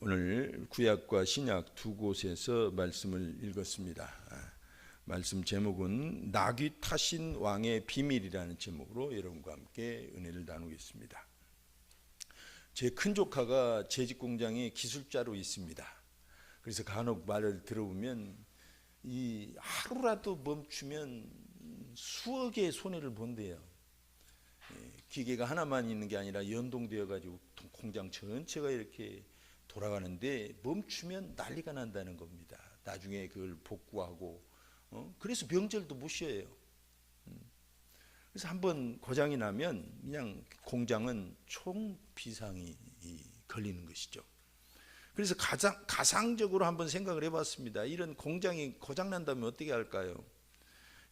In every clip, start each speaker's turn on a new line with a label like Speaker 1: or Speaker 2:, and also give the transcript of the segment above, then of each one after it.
Speaker 1: 오늘 구약과 신약 두 곳에서 말씀을 읽었습니다. 말씀 제목은 나귀 타신 왕의 비밀이라는 제목으로 여러분과 함께 은혜를 나누겠습니다. 제 큰 조카가 제직공장에 기술자로 있습니다. 그래서 간혹 말을 들어보면 이 하루라도 멈추면 수억의 손해를 본대요. 기계가 하나만 있는 게 아니라 연동되어 가지고 공장 전체가 이렇게 돌아가는데 멈추면 난리가 난다는 겁니다. 나중에 그걸 복구하고 그래서 명절도 못 쉬어요. 그래서 한번 고장이 나면 그냥 공장은 총 비상이 걸리는 것이죠. 그래서 가상적으로 한번 생각을 해봤습니다. 이런 공장이 고장 난다면 어떻게 할까요?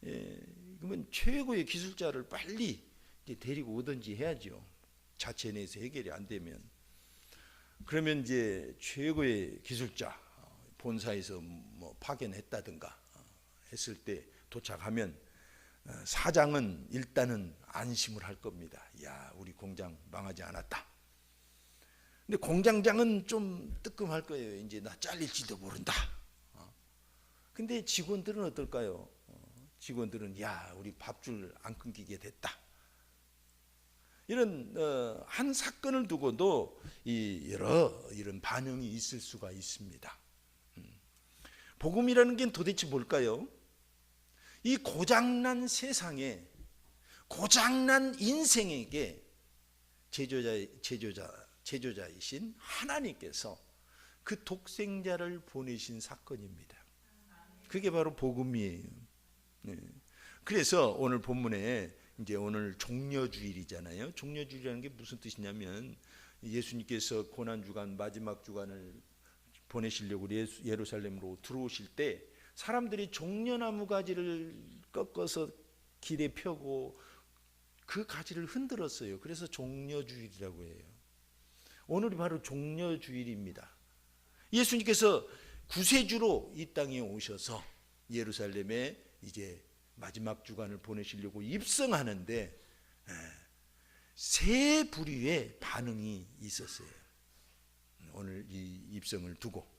Speaker 1: 그러면 최고의 기술자를 빨리 데리고 오든지 해야죠. 자체 내에서 해결이 안 되면. 그러면 이제 최고의 기술자 본사에서 뭐 파견했다든가 했을 때 도착하면 사장은 일단은 안심을 할 겁니다. 야, 우리 공장 망하지 않았다. 근데 공장장은 좀 뜨끔할 거예요. 이제 나 잘릴지도 모른다. 근데 직원들은 어떨까요? 직원들은 야, 우리 밥줄 안 끊기게 됐다. 이런 한 사건을 두고도 여러 이런 반응이 있을 수가 있습니다. 복음이라는 게 도대체 뭘까요? 이 고장난 세상에, 고장난 인생에게 제조자이신 하나님께서 그 독생자를 보내신 사건입니다. 그게 바로 복음이에요. 그래서 오늘 본문에 이제 오늘 종려주일이잖아요. 종려주일이라는 게 무슨 뜻이냐면 예수님께서 고난주간 마지막 주간을 보내시려고 예루살렘으로 들어오실 때 사람들이 종려나무 가지를 꺾어서 길에 펴고 그 가지를 흔들었어요. 그래서 종려주일이라고 해요. 오늘이 바로 종려주일입니다. 예수님께서 구세주로 이 땅에 오셔서 예루살렘에 이제 마지막 주간을 보내시려고 입성하는데 세 부류의 반응이 있었어요. 오늘 이 입성을 두고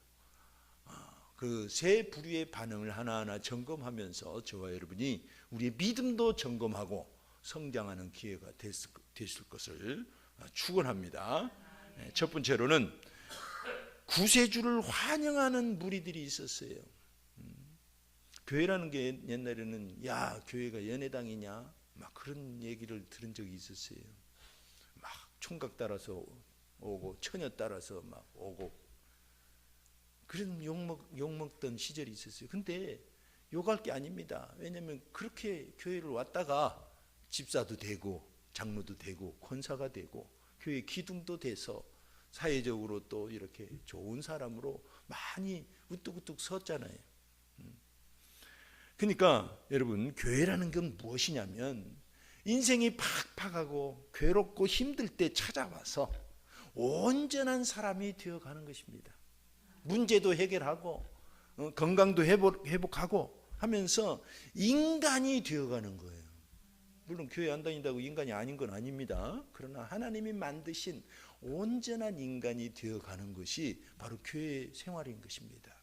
Speaker 1: 그 세 부류의 반응을 하나하나 점검하면서 저와 여러분이 우리의 믿음도 점검하고 성장하는 기회가 됐을 것을 축원합니다. 첫 번째로는 구세주를 환영하는 무리들이 있었어요. 교회라는 게 옛날에는 야, 교회가 연회당이냐 막 그런 얘기를 들은 적이 있었어요. 막 총각 따라서 오고 처녀 따라서 막 오고 그런 욕먹던 시절이 있었어요. 근데 욕할 게 아닙니다. 왜냐하면 그렇게 교회를 왔다가 집사도 되고 장로도 되고 권사가 되고 교회 기둥도 돼서 사회적으로 또 이렇게 좋은 사람으로 많이 우뚝우뚝 섰잖아요. 그러니까 여러분, 교회라는 건 무엇이냐면 인생이 팍팍하고 괴롭고 힘들 때 찾아와서 온전한 사람이 되어가는 것입니다. 문제도 해결하고 건강도 회복하고 하면서 인간이 되어가는 거예요. 물론 교회 안 다닌다고 인간이 아닌 건 아닙니다. 그러나 하나님이 만드신 온전한 인간이 되어가는 것이 바로 교회 생활인 것입니다.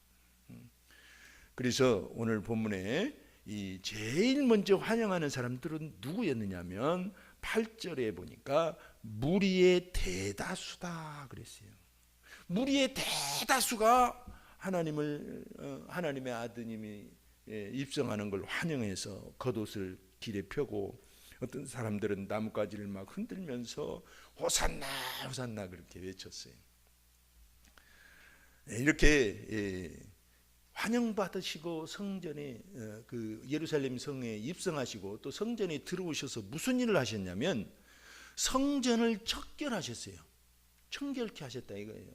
Speaker 1: 그래서 오늘 본문에 이 제일 먼저 환영하는 사람들은 누구였느냐면 8절에 보니까 무리의 대다수다 그랬어요. 무리의 대다수가 하나님의 아드님이 입성하는 걸 환영해서 겉옷을 길에 펴고 어떤 사람들은 나뭇가지를 막 흔들면서 호산나 호산나 그렇게 외쳤어요. 이렇게 환영받으시고 성전에 그 예루살렘 성에 입성하시고 또 성전에 들어오셔서 무슨 일을 하셨냐면 성전을 척결하셨어요. 청결케 하셨다 이거예요.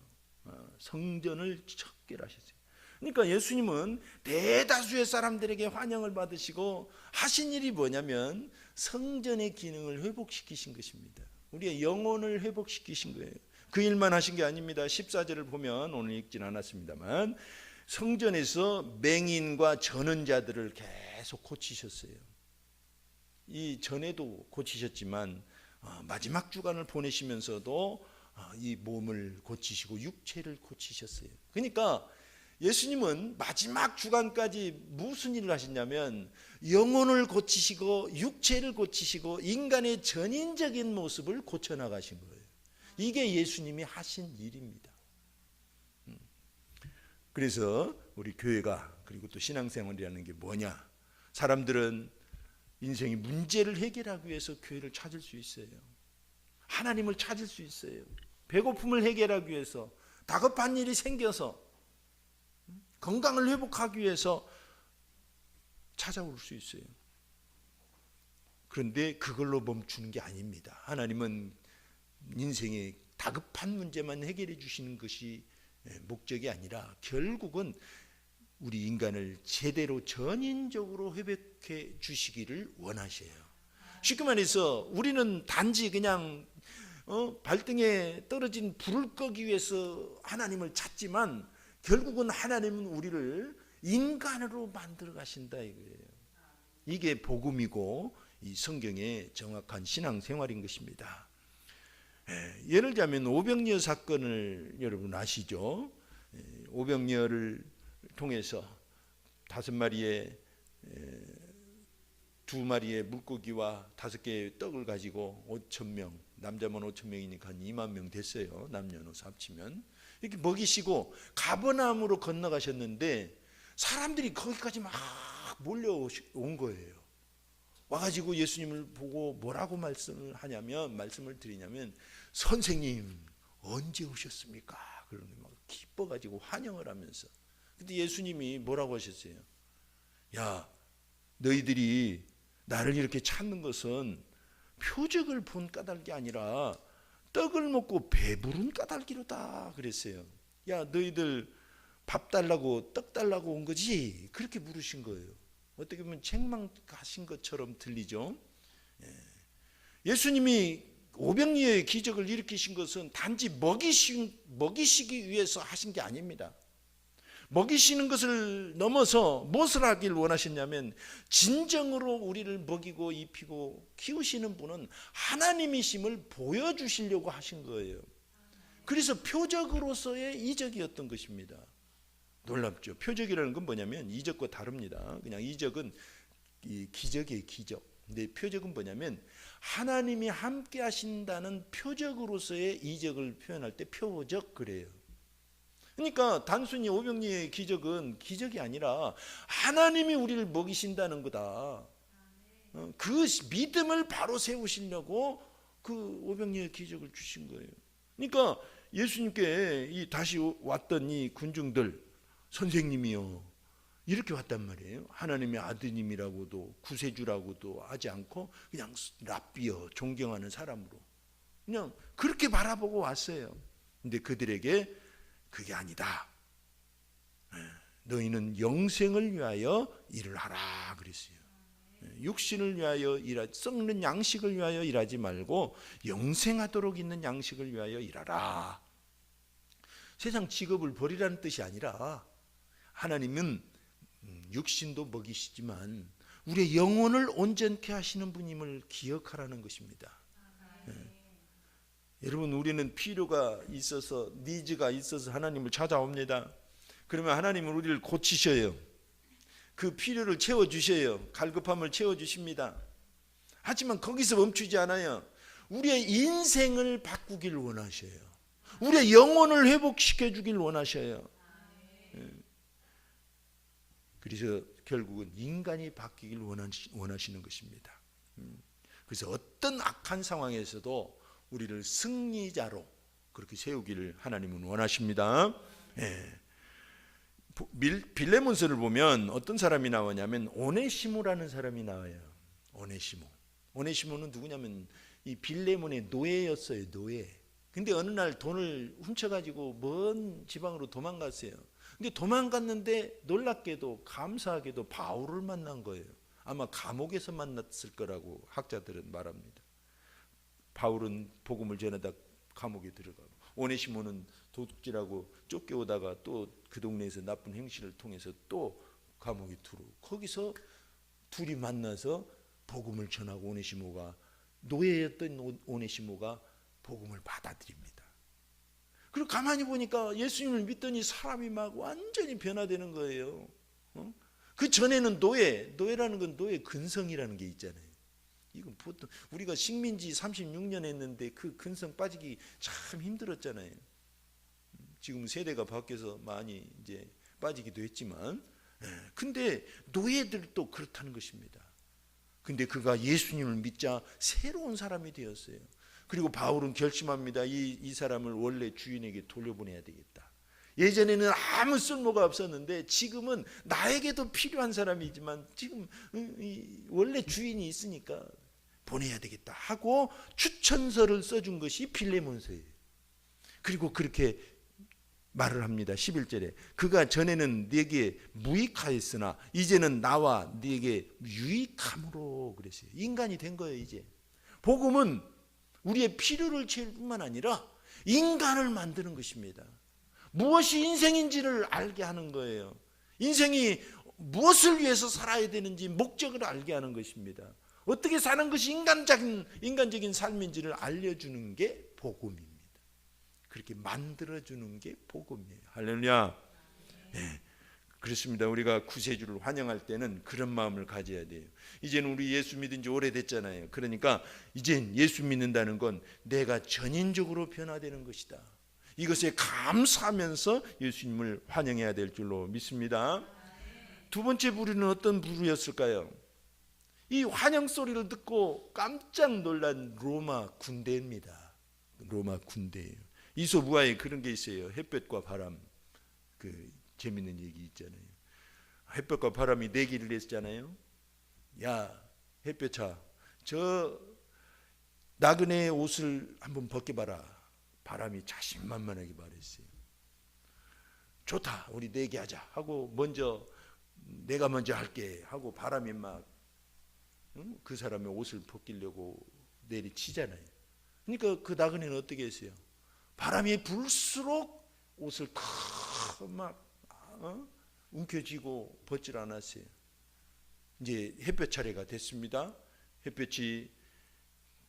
Speaker 1: 성전을 척결하셨어요. 그러니까 예수님은 대다수의 사람들에게 환영을 받으시고 하신 일이 뭐냐면 성전의 기능을 회복시키신 것입니다. 우리의 영혼을 회복시키신 거예요. 그 일만 하신 게 아닙니다. 14절을 보면 오늘 읽진 않았습니다만 성전에서 맹인과 전언자들을 계속 고치셨어요. 이 전에도 고치셨지만 마지막 주간을 보내시면서도 이 몸을 고치시고 육체를 고치셨어요. 그러니까 예수님은 마지막 주간까지 무슨 일을 하셨냐면 영혼을 고치시고 육체를 고치시고 인간의 전인적인 모습을 고쳐나가신 거예요. 이게 예수님이 하신 일입니다. 그래서 우리 교회가 그리고 또 신앙생활이라는 게 뭐냐? 사람들은 인생의 문제를 해결하기 위해서 교회를 찾을 수 있어요. 하나님을 찾을 수 있어요. 배고픔을 해결하기 위해서, 다급한 일이 생겨서 건강을 회복하기 위해서 찾아올 수 있어요. 그런데 그걸로 멈추는 게 아닙니다. 하나님은 인생의 다급한 문제만 해결해 주시는 것이 목적이 아니라 결국은 우리 인간을 제대로 전인적으로 회복해 주시기를 원하셔요. 쉽게 말해서 우리는 단지 그냥 발등에 떨어진 불을 끄기 위해서 하나님을 찾지만 결국은 하나님은 우리를 인간으로 만들어 가신다 이거예요. 이게 복음이고 이 성경의 정확한 신앙생활인 것입니다. 예를 들자면 오병이어 사건을 여러분 아시죠? 오병이어를 통해서 5마리의 2마리의 물고기와 5개의 떡을 가지고 5,000명, 남자만 5,000명이니까 한 2만 명 됐어요. 남녀노소 합치면 이렇게 먹이시고 가버나움으로 건너가셨는데 사람들이 거기까지 막 몰려온 거예요. 와가지고 예수님을 보고 뭐라고 말씀을 드리냐면 선생님 언제 오셨습니까? 그러는 막 기뻐가지고 환영을 하면서. 근데 예수님이 뭐라고 하셨어요? 야, 너희들이 나를 이렇게 찾는 것은 표적을 본 까닭이 아니라 떡을 먹고 배부른 까닭이로다 그랬어요. 야, 너희들 밥 달라고 떡 달라고 온 거지? 그렇게 물으신 거예요. 어떻게 보면 책망하신 것처럼 들리죠. 예수님이 오병이어의 기적을 일으키신 것은 단지 먹이시기 위해서 하신 게 아닙니다. 먹이시는 것을 넘어서 무엇을 하길 원하셨냐면 진정으로 우리를 먹이고 입히고 키우시는 분은 하나님이심을 보여주시려고 하신 거예요. 그래서 표적으로서의 이적이었던 것입니다. 놀랍죠. 표적이라는 건 뭐냐면 이적과 다릅니다. 그냥 이적은 이 기적이에요, 기적. 근데 표적은 뭐냐면 하나님이 함께 하신다는 표적으로서의 이적을 표현할 때 표적 그래요. 그러니까 단순히 오병이어의 기적은 기적이 아니라 하나님이 우리를 먹이신다는 거다. 그 믿음을 바로 세우시려고 그 오병이어의 기적을 주신 거예요. 그러니까 예수님께 이 다시 왔던 이 군중들 선생님이요 이렇게 왔단 말이에요. 하나님의 아드님이라고도 구세주라고도 하지 않고 그냥 랍비여 존경하는 사람으로 그냥 그렇게 바라보고 왔어요. 근데 그들에게 그게 아니다. 너희는 영생을 위하여 일을 하라 그랬어요. 육신을 위하여 썩는 양식을 위하여 일하지 말고 영생하도록 있는 양식을 위하여 일하라. 세상 직업을 버리라는 뜻이 아니라 하나님은 육신도 먹이시지만 우리의 영혼을 온전케 하시는 분임을 기억하라는 것입니다. 여러분 우리는 필요가 있어서 니즈가 있어서 하나님을 찾아옵니다. 그러면 하나님은 우리를 고치셔요. 그 필요를 채워주셔요. 갈급함을 채워주십니다. 하지만 거기서 멈추지 않아요. 우리의 인생을 바꾸길 원하셔요. 우리의 영혼을 회복시켜 주길 원하셔요. 그래서 결국은 인간이 바뀌길 원하시는 것입니다. 그래서 어떤 악한 상황에서도 우리를 승리자로 그렇게 세우기를 하나님은 원하십니다. 빌레몬서를 보면 어떤 사람이 나오냐면 오네시모라는 사람이 나와요. 오네시모는 누구냐면 이 빌레몬의 노예였어요. 노예. 근데 어느 날 돈을 훔쳐가지고 먼 지방으로 도망갔어요. 근데 도망갔는데 놀랍게도 감사하게도 바울을 만난 거예요. 아마 감옥에서 만났을 거라고 학자들은 말합니다. 바울은 복음을 전하다 감옥에 들어가고 오네시모는 도둑질하고 쫓겨오다가 또 그 동네에서 나쁜 행실을 통해서 또 감옥에 들어오고 거기서 둘이 만나서 복음을 전하고 오네시모가 노예였던 오네시모가 복음을 받아들입니다. 그리고 가만히 보니까 예수님을 믿더니 사람이 막 완전히 변화되는 거예요. 그 전에는 노예라는 건 노예 근성이라는 게 있잖아요. 이건 보통 우리가 식민지 36년 했는데 그 근성 빠지기 참 힘들었잖아요. 지금 세대가 바뀌어서 많이 이제 빠지기도 했지만, 근데 노예들도 그렇다는 것입니다. 근데 그가 예수님을 믿자 새로운 사람이 되었어요. 그리고 바울은 결심합니다. 이 사람을 원래 주인에게 돌려보내야 되겠다. 예전에는 아무 쓸모가 없었는데 지금은 나에게도 필요한 사람이지만 지금 원래 주인이 있으니까 보내야 되겠다 하고 추천서를 써준 것이 필레몬서예요. 그리고 그렇게 말을 합니다. 11절에 그가 전에는 네게 무익하였으나 이제는 나와 네게 유익함으로 그랬어요. 인간이 된 거예요. 이제 복음은 우리의 필요를 채울 뿐만 아니라 인간을 만드는 것입니다. 무엇이 인생인지를 알게 하는 거예요. 인생이 무엇을 위해서 살아야 되는지 목적을 알게 하는 것입니다. 어떻게 사는 것이 인간적인 삶인지를 알려주는 게 복음입니다. 그렇게 만들어주는 게 복음이에요. 할렐루야. 네, 그렇습니다. 우리가 구세주를 환영할 때는 그런 마음을 가져야 돼요. 이제는 우리 예수 믿은 지 오래됐잖아요. 그러니까 이젠 예수 믿는다는 건 내가 전인적으로 변화되는 것이다. 이것에 감사하면서 예수님을 환영해야 될 줄로 믿습니다. 두 번째 부류는 어떤 부류였을까요? 이 환영 소리를 듣고 깜짝 놀란 로마 군대입니다. 로마 군대예요. 이솝우화에 그런 게 있어요. 햇볕과 바람. 그 재밌는 얘기 있잖아요. 햇볕과 바람이 내기를 했잖아요. 야, 햇볕아, 저 나그네의 옷을 한번 벗겨봐라. 바람이 자신만만하게 말했어요. 좋다, 우리 내기하자 하고 내가 먼저 할게 하고 바람이 막 그 사람의 옷을 벗기려고 내리치잖아요. 그러니까 그 나그네는 어떻게 했어요? 바람이 불수록 옷을 막 움켜쥐고 벗질 않았어요. 이제 햇볕 차례가 됐습니다. 햇볕이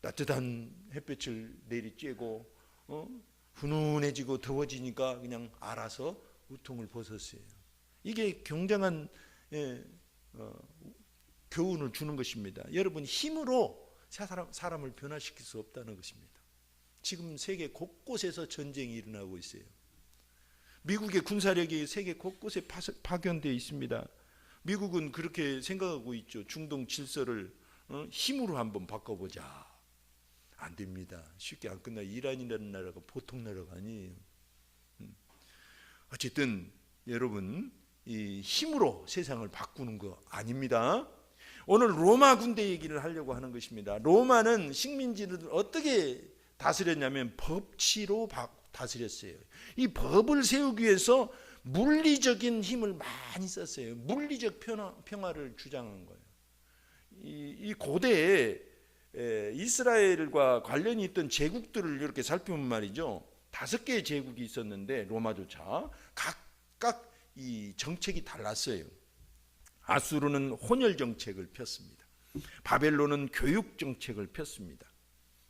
Speaker 1: 따뜻한 햇볕을 내리쬐고 훈훈해지고 더워지니까 그냥 알아서 우통을 벗었어요. 이게 굉장한 교훈을 주는 것입니다. 여러분, 힘으로 사람을 변화시킬 수 없다는 것입니다. 지금 세계 곳곳에서 전쟁이 일어나고 있어요. 미국의 군사력이 세계 곳곳에 파견되어 있습니다. 미국은 그렇게 생각하고 있죠. 중동 질서를 힘으로 한번 바꿔보자. 안 됩니다. 쉽게 안 끝나. 이란이라는 나라가 보통 나라가 아니에요. 어쨌든 여러분, 이 힘으로 세상을 바꾸는 거 아닙니다. 오늘 로마 군대 얘기를 하려고 하는 것입니다. 로마는 식민지를 어떻게 다스렸냐면 법치로 다스렸어요. 이 법을 세우기 위해서 물리적인 힘을 많이 썼어요. 물리적 평화를 주장한 거예요. 이 고대에 이스라엘과 관련이 있던 제국들을 이렇게 살피면 말이죠. 5개의 제국이 있었는데 로마조차 각각 이 정책이 달랐어요. 아수르는 혼혈 정책을 폈습니다. 바벨론은 교육 정책을 폈습니다.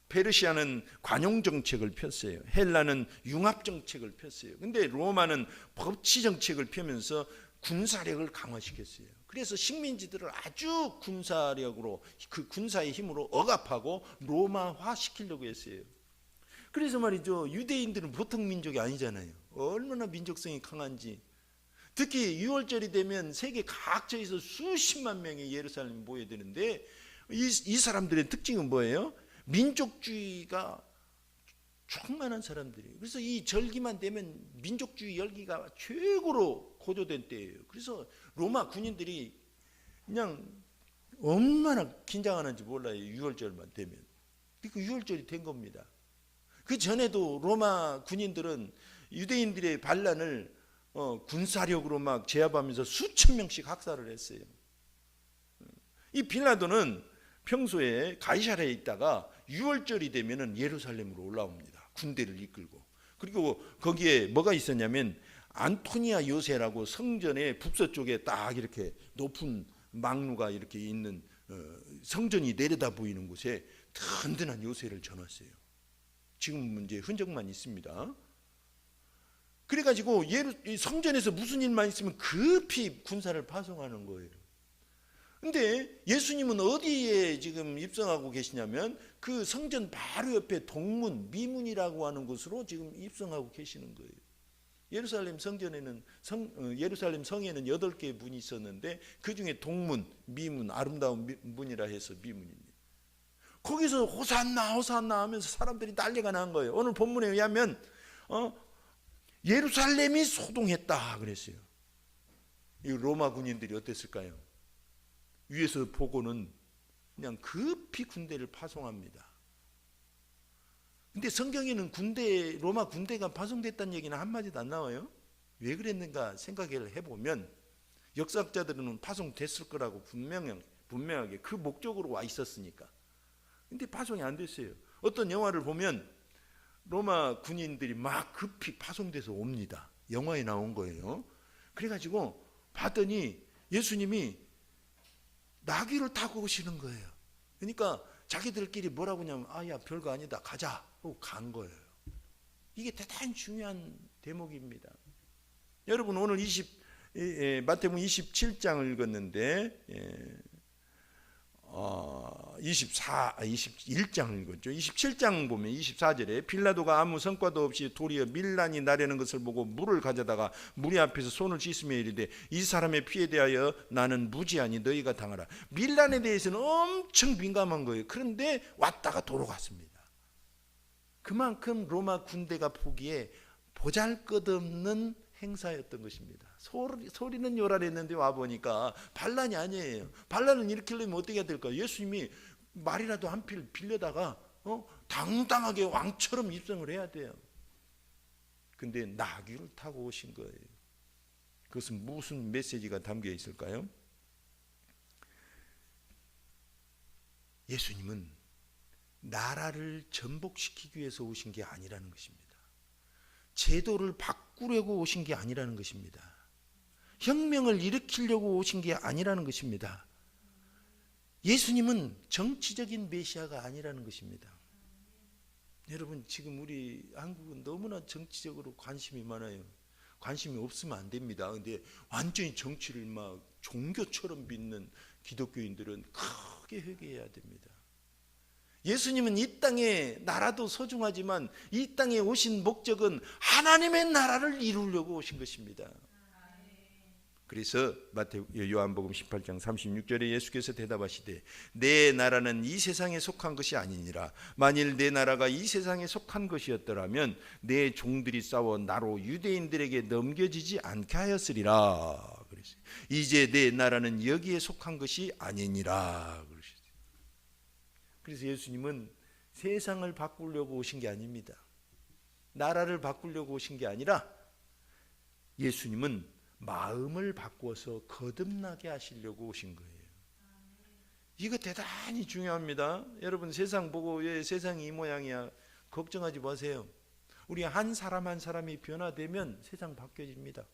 Speaker 1: 페르시아는 관용 정책을 폈어요. 헬라는 융합 정책을 폈어요. 근데 로마는 법치 정책을 펴면서 군사력을 강화시켰어요. 그래서 식민지들을 아주 군사력으로, 그 군사의 힘으로 억압하고 로마화 시키려고 했어요. 그래서 말이죠, 유대인들은 보통 민족이 아니잖아요. 얼마나 민족성이 강한지. 특히 6월절이 되면 세계 각처에서 수십만 명이 예루살렘에 모여드는데 이 사람들의 특징은 뭐예요? 민족주의가 충만한 사람들이에요. 그래서 이 절기만 되면 민족주의 열기가 최고로 고조된 때예요. 그래서 로마 군인들이 그냥 얼마나 긴장하는지 몰라요. 6월절만 되면. 그 6월절이 된 겁니다. 그 전에도 로마 군인들은 유대인들의 반란을 군사력으로 막 제압하면서 수천 명씩 학살을 했어요. 이 빌라도는 평소에 가이사랴에 있다가 6월절이 되면은 예루살렘으로 올라옵니다. 군대를 이끌고. 그리고 거기에 뭐가 있었냐면 안토니아 요새라고 성전의 북서쪽에 딱 이렇게 높은 망루가 이렇게 있는 성전이 내려다 보이는 곳에 든든한 요새를 쳐놨어요. 지금 이제 흔적만 있습니다. 그래가지고 성전에서 무슨 일만 있으면 급히 군사를 파송하는 거예요. 근데 예수님은 어디에 지금 입성하고 계시냐면 그 성전 바로 옆에 동문, 미문이라고 하는 곳으로 지금 입성하고 계시는 거예요. 예루살렘 성전에는 예루살렘 성에는 8개의 문이 있었는데 그 중에 동문, 미문, 아름다운 문이라 해서 미문입니다. 거기서 호산나 호산나 하면서 사람들이 난리가 난 거예요. 오늘 본문에 의하면 예루살렘이 소동했다 그랬어요. 이 로마 군인들이 어땠을까요? 위에서 보고는 그냥 급히 군대를 파송합니다. 근데 성경에는 로마 군대가 파송됐다는 얘기는 한마디도 안 나와요. 왜 그랬는가 생각을 해보면 역사학자들은 파송됐을 거라고 분명하게 그 목적으로 와 있었으니까. 근데 파송이 안 됐어요. 어떤 영화를 보면 로마 군인들이 막 급히 파송돼서 옵니다. 영화에 나온 거예요. 그래가지고 봤더니 예수님이 나귀를 타고 오시는 거예요. 그러니까 자기들끼리 뭐라고 하냐면 야 별거 아니다 가자 하고 간 거예요. 이게 대단히 중요한 대목입니다. 여러분 오늘 마태복음 27장을 읽었는데 21장을 읽었죠. 27장 보면 24절에 빌라도가 아무 성과도 없이 도리어 밀란이 나려는 것을 보고 물을 가져다가 무리 앞에서 손을 씻으며 이르되 이 사람의 피에 대하여 나는 무지하니 너희가 당하라. 밀란에 대해서는 엄청 민감한 거예요. 그런데 왔다가 도로 갔습니다. 그만큼 로마 군대가 보기에 보잘것없는 행사였던 것입니다. 소리는 요란했는데 와보니까 반란이 아니에요. 반란을 일으키려면 어떻게 해야 될까요? 예수님이 말이라도 한 필 빌려다가 당당하게 왕처럼 입성을 해야 돼요. 근데 나귀를 타고 오신 거예요. 그것은 무슨 메시지가 담겨 있을까요? 예수님은 나라를 전복시키기 위해서 오신 게 아니라는 것입니다. 제도를 바꾸려고 오신 게 아니라는 것입니다. 혁명을 일으키려고 오신 게 아니라는 것입니다. 예수님은 정치적인 메시아가 아니라는 것입니다. 여러분 지금 우리 한국은 너무나 정치적으로 관심이 많아요. 관심이 없으면 안 됩니다. 근데 완전히 정치를 막 종교처럼 믿는 기독교인들은 크게 회개해야 됩니다. 예수님은 이 땅에 나라도 소중하지만 이 땅에 오신 목적은 하나님의 나라를 이루려고 오신 것입니다. 그래서 요한복음 18장 36절에 예수께서 대답하시되 내 나라는 이 세상에 속한 것이 아니니라. 만일 내 나라가 이 세상에 속한 것이었더라면 내 종들이 싸워 나로 유대인들에게 넘겨지지 않게 하였으리라. 그랬어요. 이제 내 나라는 여기에 속한 것이 아니니라. 그러셨어요. 그래서 예수님은 세상을 바꾸려고 오신 게 아닙니다. 나라를 바꾸려고 오신 게 아니라 예수님은 마음을 바꾸어서 거듭나게 하시려고 오신 거예요. 이거 대단히 중요합니다. 여러분 세상 보고 왜 세상이 이 모양이야 걱정하지 마세요. 우리 한 사람 한 사람이 변화되면 세상 바뀌어집니다.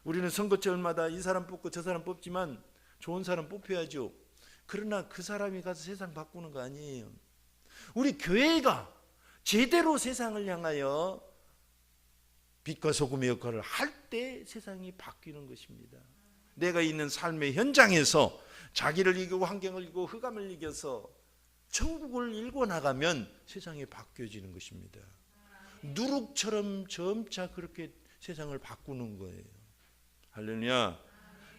Speaker 1: 우리는 선거철마다 이 사람 뽑고 저 사람 뽑지만 좋은 사람 뽑혀야죠. 그러나 그 사람이 가서 세상 바꾸는 거 아니에요. 우리 교회가 제대로 세상을 향하여 빛과 소금의 역할을 할 때 세상이 바뀌는 것입니다. 내가 있는 삶의 현장에서 자기를 이기고 환경을 이기고 흑암을 이겨서 천국을 일궈 나가면 세상이 바뀌어지는 것입니다. 누룩처럼 점차 그렇게 세상을 바꾸는 거예요. 할렐루야.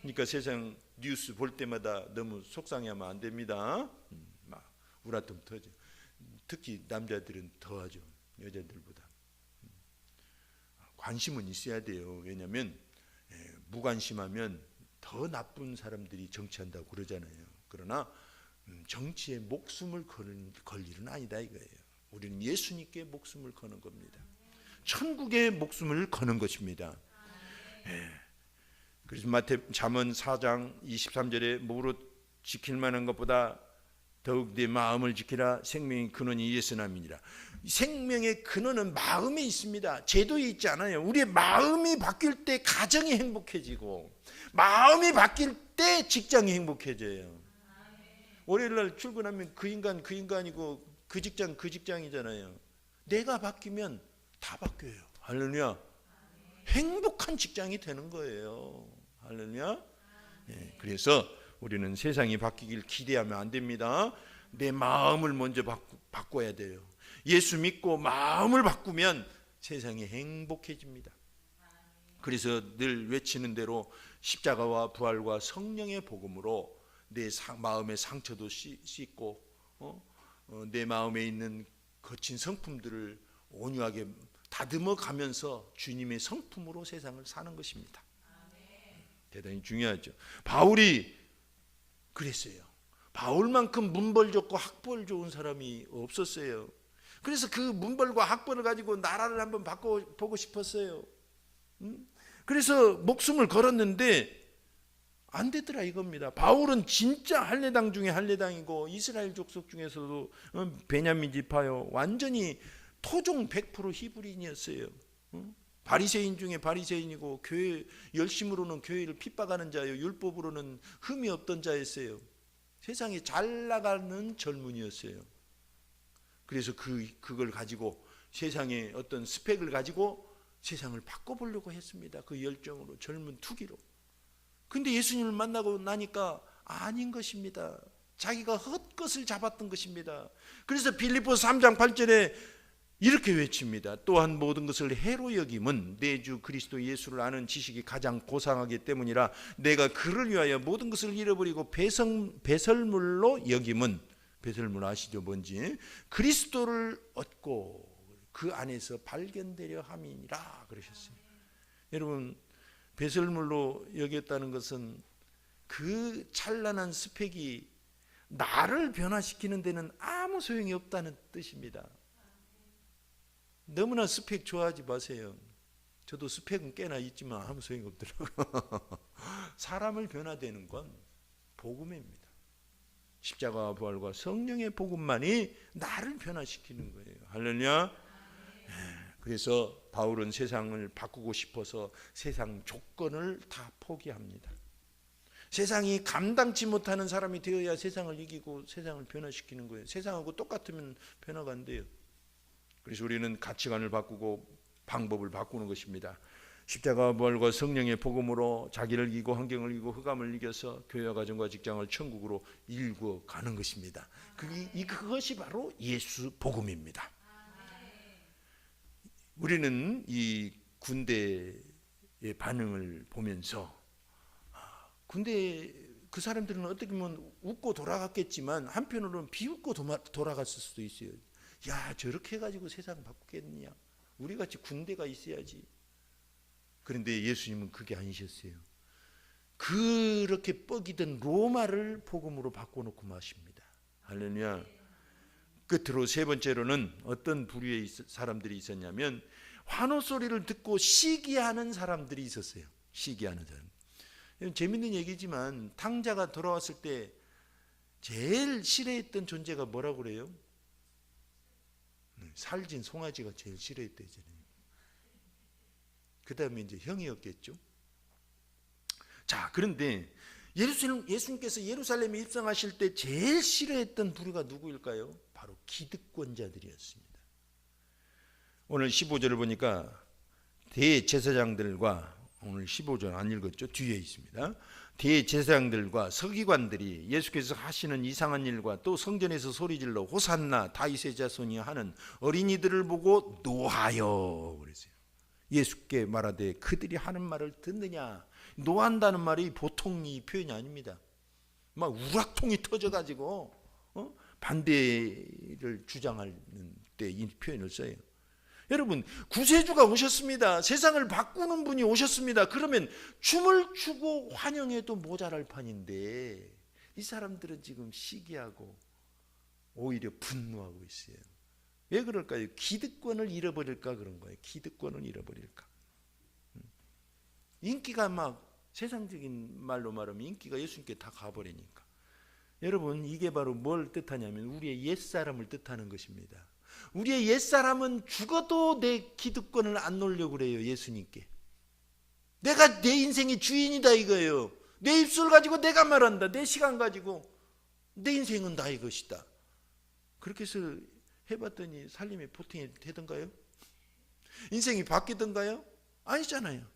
Speaker 1: 그러니까 세상 뉴스 볼 때마다 너무 속상해하면 안 됩니다. 막 우라통 터져. 특히 남자들은 더하죠. 여자들보다. 관심은 있어야 돼요. 왜냐하면 무관심하면 더 나쁜 사람들이 정치한다고 그러잖아요. 그러나 정치에 목숨을 걸 일은 아니다 이거예요. 우리는 예수님께 목숨을 거는 겁니다. 천국에 목숨을 거는 것입니다. 그래서 잠언 4장 23절에 무릇 지킬 만한 것보다 더욱 내 마음을 지키라. 생명의 근원이 예수남이니라. 생명의 근원은 마음에 있습니다. 제도에 있지 않아요. 우리의 마음이 바뀔 때 가정이 행복해지고 마음이 바뀔 때 직장이 행복해져요. 월요일날 출근하면 그 인간이고 그 직장이잖아요. 내가 바뀌면 다 바뀌어요. 할렐루야. 행복한 직장이 되는 거예요. 할렐루야. 예, 그래서 우리는 세상이 바뀌길 기대하면 안 됩니다. 내 마음을 먼저 바꿔야 돼요. 예수 믿고 마음을 바꾸면 세상이 행복해집니다. 그래서 늘 외치는 대로 십자가와 부활과 성령의 복음으로 내 마음의 상처도 씻고 내 마음에 있는 거친 성품들을 온유하게 다듬어 가면서 주님의 성품으로 세상을 사는 것입니다. 대단히 중요하죠. 바울이 그랬어요. 바울만큼 문벌 좋고 학벌 좋은 사람이 없었어요. 그래서 그 문벌과 학벌을 가지고 나라를 한번 바꿔보고 싶었어요. 그래서 목숨을 걸었는데 안 되더라 이겁니다. 바울은 진짜 할례당 중에 할례당이고 이스라엘 족속 중에서도 베냐민 지파요, 완전히 토종 100% 히브리인이었어요. 바리새인 중에 바리새인이고 교회 열심으로는 교회를 핍박하는 자요, 율법으로는 흠이 없던 자였어요. 세상에 잘 나가는 젊은이였어요. 그래서 그걸 가지고 세상의 어떤 스펙을 가지고 세상을 바꿔보려고 했습니다. 그 열정으로, 젊은 투기로. 근데 예수님을 만나고 나니까 아닌 것입니다. 자기가 헛것을 잡았던 것입니다. 그래서 빌립보서 3장 8절에 이렇게 외칩니다. 또한 모든 것을 해로 여김은 내 주 그리스도 예수를 아는 지식이 가장 고상하기 때문이라 내가 그를 위하여 모든 것을 잃어버리고 배설물로 여김은, 배설물 아시죠 뭔지, 그리스도를 얻고 그 안에서 발견되려 함이니라 그러셨어요. 여러분, 배설물로 여겼다는 것은 그 찬란한 스펙이 나를 변화시키는 데는 아무 소용이 없다는 뜻입니다. 너무나 스펙 좋아하지 마세요. 저도 스펙은 꽤나 있지만 아무 소용이 없더라고요. 사람을 변화되는 건 복음입니다. 십자가와 부활과 성령의 복음만이 나를 변화시키는 거예요. 할렐루야. 그래서 바울은 세상을 바꾸고 싶어서 세상 조건을 다 포기합니다. 세상이 감당치 못하는 사람이 되어야 세상을 이기고 세상을 변화시키는 거예요. 세상하고 똑같으면 변화가 안 돼요. 그래서 우리는 가치관을 바꾸고 방법을 바꾸는 것입니다. 십자가와 부활과 성령의 복음으로 자기를 이기고 환경을 이기고 흑암을 이겨서 교회와 가정과 직장을 천국으로 일구어 가는 것입니다. 그것이 바로 예수 복음입니다. 우리는 이 군대의 반응을 보면서 군대 그 사람들은 어떻게 보면 웃고 돌아갔겠지만 한편으로는 비웃고 돌아갔을 수도 있어요. 야, 저렇게 해가지고 세상 바꾸겠느냐, 우리같이 군대가 있어야지. 그런데 예수님은 그게 아니셨어요. 그렇게 뻐기던 로마를 복음으로 바꿔놓고 마십니다. 할렐루야. 끝으로 세 번째로는 어떤 부류의 사람들이 있었냐면 환호 소리를 듣고 시기하는 사람들이 있었어요. 시기하는 사람. 재밌는 얘기지만 탕자가 돌아왔을 때 제일 싫어했던 존재가 뭐라고 그래요? 살진 송아지가 제일 싫어했대잖아요. 그 다음에 이제 형이었겠죠. 자, 그런데 예수님께서 예루살렘에 입성하실 때 제일 싫어했던 부류가 누구일까요? 바로 기득권자들이었습니다. 오늘 15절을 보니까 대제사장들과, 오늘 15절 안 읽었죠? 뒤에 있습니다. 대제사장들과 서기관들이 예수께서 하시는 이상한 일과 또 성전에서 소리질러 호산나 다윗의 자손이 하는 어린이들을 보고 노하여 그랬어요. 예수께 말하되 그들이 하는 말을 듣느냐. 노한다는 말이 보통 이 표현이 아닙니다. 막 우락통이 터져가지고 반대를 주장하는 때 이 표현을 써요. 여러분, 구세주가 오셨습니다. 세상을 바꾸는 분이 오셨습니다. 그러면 춤을 추고 환영해도 모자랄 판인데 이 사람들은 지금 시기하고 오히려 분노하고 있어요. 왜 그럴까요? 기득권을 잃어버릴까 그런 거예요. 기득권을 잃어버릴까. 인기가 막, 세상적인 말로 말하면 인기가 예수님께 다 가버리니까. 여러분, 이게 바로 뭘 뜻하냐면 우리의 옛사람을 뜻하는 것입니다. 우리의 옛사람은 죽어도 내 기득권을 안 놓으려고 그래요. 예수님께. 내가 내 인생의 주인이다 이거예요. 내 입술 가지고 내가 말한다. 내 시간 가지고 내 인생은 나의 것이다. 그렇게 해서 해봤더니 살림이 보탬이 되던가요? 인생이 바뀌던가요? 아니잖아요.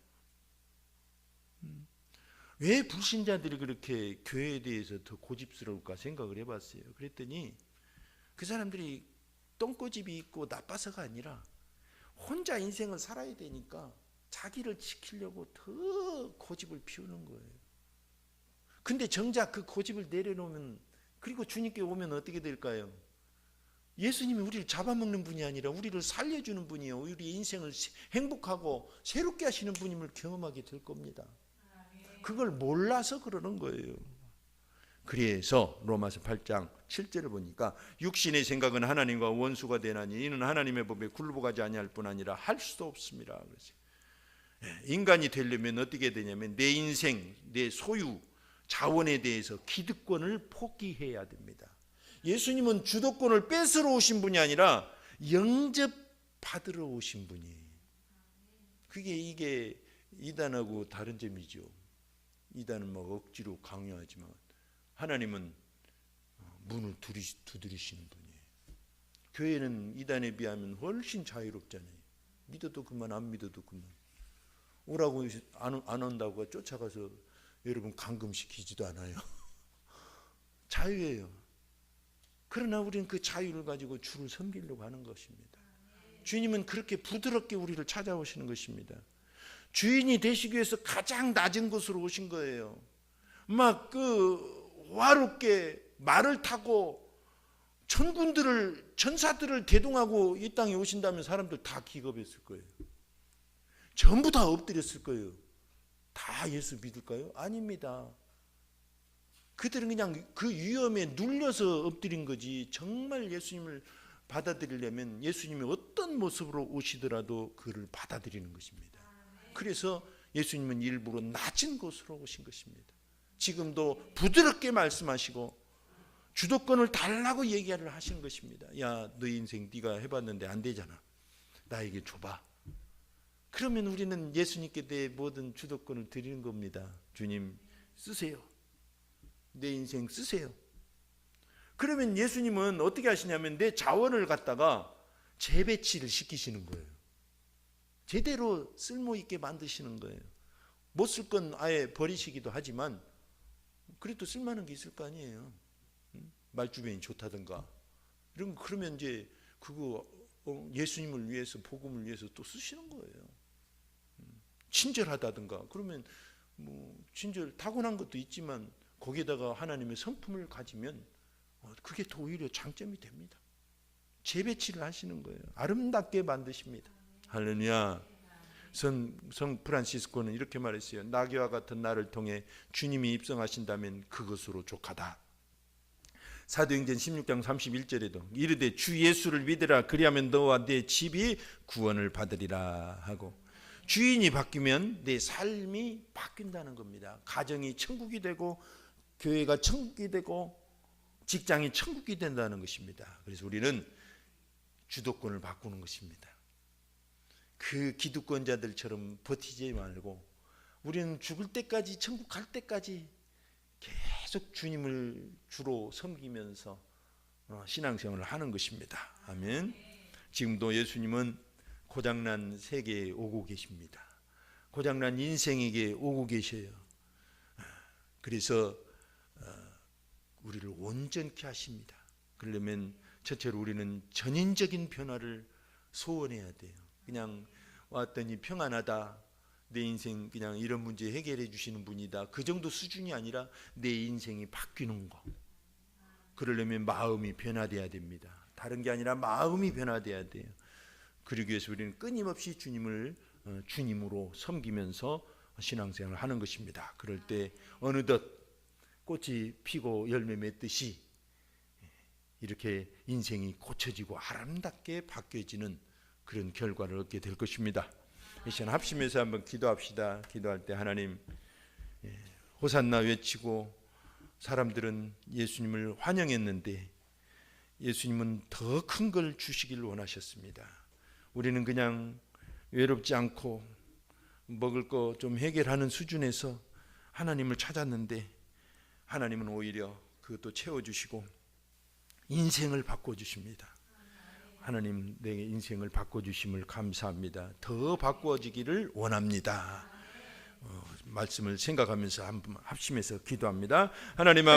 Speaker 1: 왜 불신자들이 그렇게 교회에 대해서 더 고집스러울까 생각을 해봤어요. 그랬더니 그 사람들이 똥꼬집이 있고 나빠서가 아니라 혼자 인생을 살아야 되니까 자기를 지키려고 더 고집을 피우는 거예요. 근데 정작 그 고집을 내려놓으면, 그리고 주님께 오면 어떻게 될까요? 예수님이 우리를 잡아먹는 분이 아니라 우리를 살려주는 분이요, 우리 인생을 행복하고 새롭게 하시는 분임을 경험하게 될 겁니다. 그걸 몰라서 그러는 거예요. 그래서 로마서 8장 7절을 보니까 육신의 생각은 하나님과 원수가 되나니 이는 하나님의 법에 굴복하지 아니할 뿐 아니라 할 수도 없습니다. 그래서 인간이 되려면 어떻게 되냐면 내 인생, 내 소유, 자원에 대해서 기득권을 포기해야 됩니다. 예수님은 주도권을 뺏으러 오신 분이 아니라 영접받으러 오신 분이에요. 이게 이단하고 다른 점이죠. 이단은 막 억지로 강요하지만 하나님은 문을 두드리시는 분이에요. 교회는 이단에 비하면 훨씬 자유롭잖아요. 믿어도 그만, 안 믿어도 그만. 오라고 안 온다고 쫓아가서 여러분 감금시키지도 않아요. 자유예요. 그러나 우리는 그 자유를 가지고 주를 섬기려고 하는 것입니다. 주님은 그렇게 부드럽게 우리를 찾아오시는 것입니다. 주인이 되시기 위해서 가장 낮은 곳으로 오신 거예요. 막 화롭게 말을 타고 천사들을 대동하고 이 땅에 오신다면 사람들 다 기겁했을 거예요. 전부 다 엎드렸을 거예요. 다 예수 믿을까요? 아닙니다. 그들은 그냥 그 위험에 눌려서 엎드린 거지, 정말 예수님을 받아들이려면 예수님이 어떤 모습으로 오시더라도 그를 받아들이는 것입니다. 그래서 예수님은 일부러 낮은 곳으로 오신 것입니다. 지금도 부드럽게 말씀하시고 주도권을 달라고 얘기를 하시는 것입니다. 야, 너 인생 네가 해봤는데 안 되잖아. 나에게 줘봐. 그러면 우리는 예수님께 내 모든 주도권을 드리는 겁니다. 주님 쓰세요. 내 인생 쓰세요. 그러면 예수님은 어떻게 하시냐면 내 자원을 갖다가 재배치를 시키시는 거예요. 제대로 쓸모있게 만드시는 거예요. 못 쓸 건 아예 버리시기도 하지만 그래도 쓸만한 게 있을 거 아니에요. 말주변이 좋다든가 이런 거, 그러면 이제 그거 예수님을 위해서, 복음을 위해서 또 쓰시는 거예요. 친절하다든가 그러면 친절 타고난 것도 있지만 거기에다가 하나님의 성품을 가지면 그게 더 오히려 장점이 됩니다. 재배치를 하시는 거예요. 아름답게 만드십니다. 할렐루야. 성 프란시스코는 이렇게 말했어요. 나귀와 같은 나를 통해 주님이 입성하신다면 그것으로 족하다. 사도행전 16장 31절에도 이르되 주 예수를 믿으라 그리하면 너와 네 집이 구원을 받으리라 하고, 주인이 바뀌면 내 삶이 바뀐다는 겁니다. 가정이 천국이 되고 교회가 천국이 되고 직장이 천국이 된다는 것입니다. 그래서 우리는 주도권을 바꾸는 것입니다. 그 기득권자들처럼 버티지 말고 우리는 죽을 때까지, 천국 갈 때까지 계속 주님을 주로 섬기면서 신앙생활을 하는 것입니다. 아멘. 지금도 예수님은 고장난 세계에 오고 계십니다. 고장난 인생에게 오고 계셔요. 그래서 우리를 온전케 하십니다. 그러려면 첫째로 우리는 전인적인 변화를 소원해야 돼요. 그냥 왔더니 평안하다, 내 인생 그냥 이런 문제 해결해 주시는 분이다, 그 정도 수준이 아니라 내 인생이 바뀌는 거. 그러려면 마음이 변화돼야 됩니다. 다른 게 아니라 마음이 변화돼야 돼요. 그러기 위해서 우리는 끊임없이 주님을 주님으로 섬기면서 신앙생활을 하는 것입니다. 그럴 때 어느덧 꽃이 피고 열매 맺듯이 이렇게 인생이 고쳐지고 아름답게 바뀌어지는 그런 결과를 얻게 될 것입니다. 이 시간 합심해서 한번 기도합시다. 기도할 때 하나님, 호산나 외치고 사람들은 예수님을 환영했는데 예수님은 더 큰 걸 주시길 원하셨습니다. 우리는 그냥 외롭지 않고 먹을 거 좀 해결하는 수준에서 하나님을 찾았는데 하나님은 오히려 그것도 채워주시고 인생을 바꿔주십니다. 하나님 내 인생을 바꿔주심을 감사합니다. 더 바꾸어지기를 원합니다. 말씀을 생각하면서 한번 합심해서 기도합니다. 하나님